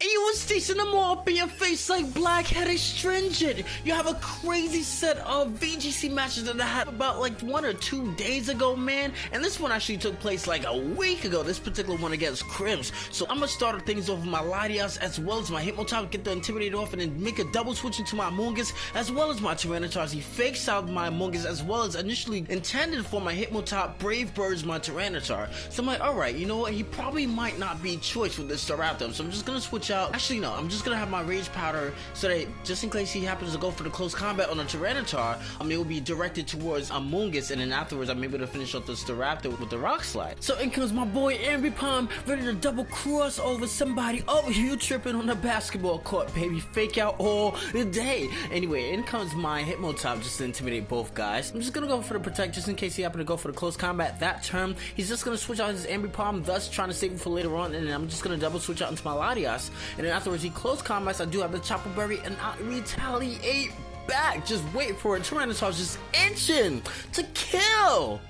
And you was sticking them all up in your face like black-headed stringent. You have a crazy set of VGC matches that I had about like 1 or 2 days ago, man. And this one actually took place like a week ago. This particular one against Crims. So I'm gonna start things off with my Latias as well as my Hitmontop, get the Intimidate off, and then make a double switch into my Amoonguss as well as my Tyranitar. He fakes out my Amoonguss as well as initially intended for my Hitmontop, Brave Birds my Tyranitar. So I'm like, alright, you know what? He probably might not be choice with this Staraptor. So I'm just gonna switch out. Actually, no, I'm just gonna have my Rage Powder so that just in case he happens to go for the close combat on a Tyranitar, it will be directed towards Amoonguss, and then afterwards I'm able to finish off the Staraptor with the Rock Slide. So in comes my boy Ambipom, ready to double cross over somebody. Oh, you tripping on the basketball court, baby. Fake out all day. Anyway, in comes my Hitmontop just to intimidate both guys. I'm just gonna go for the Protect just in case he happen to go for the close combat that turn. He's just gonna switch out his Ambipom, thus trying to save him for later on, and then I'm just gonna double switch out into my Latias. And then afterwards he close combats. I do have the Chopper Berry and I retaliate back. Just wait for it. Tyranitar's just itching to kill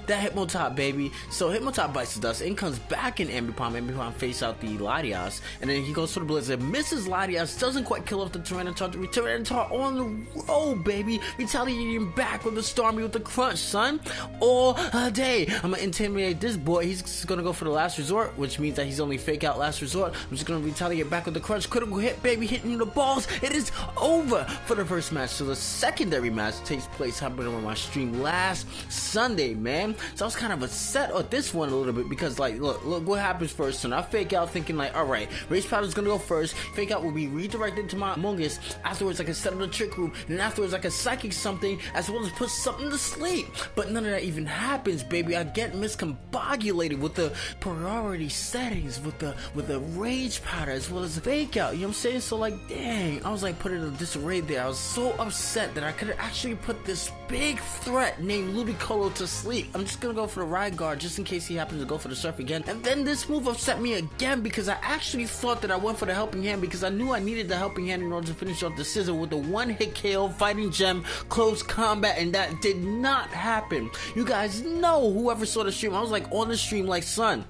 that Hitmontop, baby. So Hitmontop bites the dust. In comes back in Ambipom. Ambipom face out the Latias, and then he goes for the Blizzard. Misses Latias, doesn't quite kill off the Tyranitar. The Tyranitar on the road, baby. Retaliating back with the Starmie with the Crunch, son. All day. I'm gonna intimidate this boy. He's gonna go for the Last Resort, which means that he's only fake out Last Resort. I'm just gonna retaliate back with the Crunch. Critical hit, baby, hitting the balls. It is over for the first match. So the secondary match takes place happening on my stream last Sunday, man. So I was kind of upset at this one a little bit because, like, look what happens first. So I fake out thinking like, all right, Rage Powder's gonna go first. Fake out will be redirected to my Amoonguss. Afterwards, I can set up the Trick Room, and then afterwards I can Psychic something as well as put something to sleep. But none of that even happens, baby. I get miscombobulated with the priority settings with the Rage Powder as well as the fake out. You know what I'm saying? So like, dang, I was like put in a disarray there. I was so upset that I could have actually put this big threat named Ludicolo to sleep. I'm just gonna go for the Ride Guard just in case he happens to go for the Surf again. And then this move upset me again because I actually thought that I went for the Helping Hand because I knew I needed the Helping Hand in order to finish off the Scissor with the one-hit KO, Fighting Gem, close combat, and that did not happen. You guys know, whoever saw the stream, I was like on the stream like, son,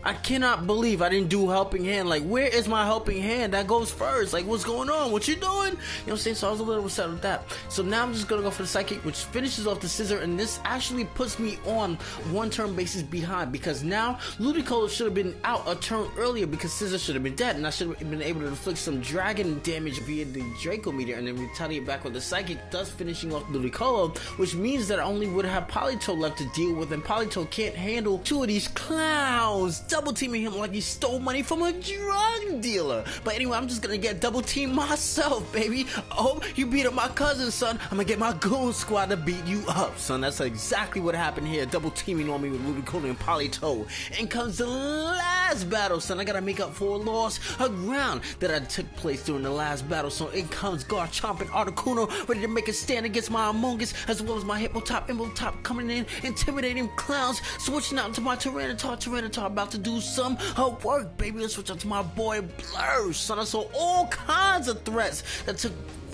I cannot believe I didn't do Helping Hand. Like, where is my Helping Hand? That goes first. Like, what's going on? What you doing? You know what I'm saying? So I was a little upset with that. So now I'm just gonna go for the Psychic, which finishes off the Scissor, and this actually puts me on one turn basis behind because now Ludicolo should have been out a turn earlier because Scissor should have been dead, and I should have been able to inflict some dragon damage via the Draco Meteor and then retaliate back with the Psychic, thus finishing off Ludicolo, which means that I only would have Politoed left to deal with, and Politoed can't handle two of these clowns double teaming him like he stole money from a drug dealer. But anyway, I'm just gonna get double teamed myself, baby. Oh, you beat up my cousin, son. I'm gonna get my goon squad to beat you up, son. That's exactly what happened here. Double teaming on me with Ludicolo and Politoed. And comes the last battle, son. I gotta make up for a loss of ground that I took place during the last battle. So in comes Garchomp and Articuno, ready to make a stand against my Amoonguss, as well as my Hitmontop coming in, intimidating clowns, switching out to my Tyranitar. Tyranitar about to do some work, baby. Let's switch out to my boy Blur, son. I saw all kinds of threats that took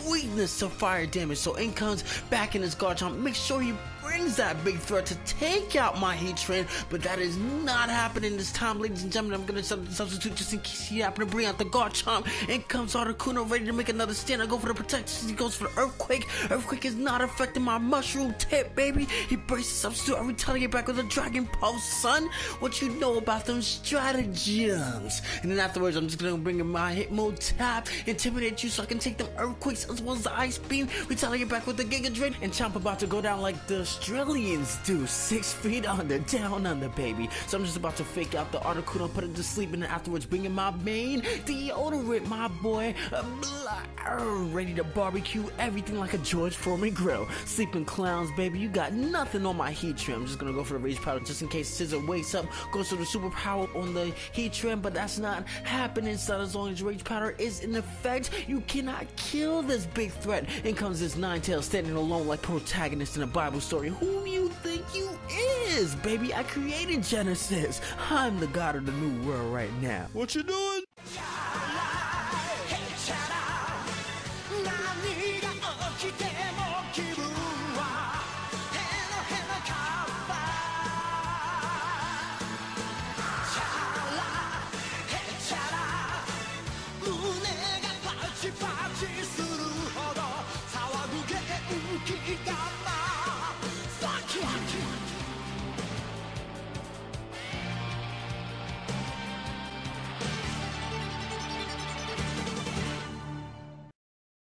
weakness to fire damage. So in comes back in his Garchomp. Make sure he brings that big threat to take out my Heatran, but that is not happening this time, ladies and gentlemen. I'm gonna substitute just in case he happen to bring out the Garchomp. In comes Articuno, ready to make another stand. I go for the Protect. He goes for the Earthquake. Earthquake is not affecting my Mushroom tip, baby. He braces substitute. I retaliate back with a Dragon Pulse, son. What you know about them stratagems? And then afterwards, I'm just gonna bring in my Hitmontop, intimidate you so I can take them Earthquakes as well as the Ice Beam. Retaliate back with the Giga Drain, and Chomp about to go down like the Australians do, 6 feet under, down under, baby. So I'm just about to fake out the Articuno, put it to sleep, and then afterwards bring in my main deodorant, my boy ready to barbecue everything like a George Foreman grill. Sleeping clowns, baby, you got nothing on my Heatran. I'm just gonna go for the Rage Powder just in case Scissor wakes up, goes to the superpower on the Heatran, but that's not happening, son. As long as Rage Powder is in effect, you cannot kill this big threat. In comes this Ninetales standing alone like protagonist in a Bible story. Who you think you is, baby? I created Genesis. I'm the god of the new world right now. What you doing?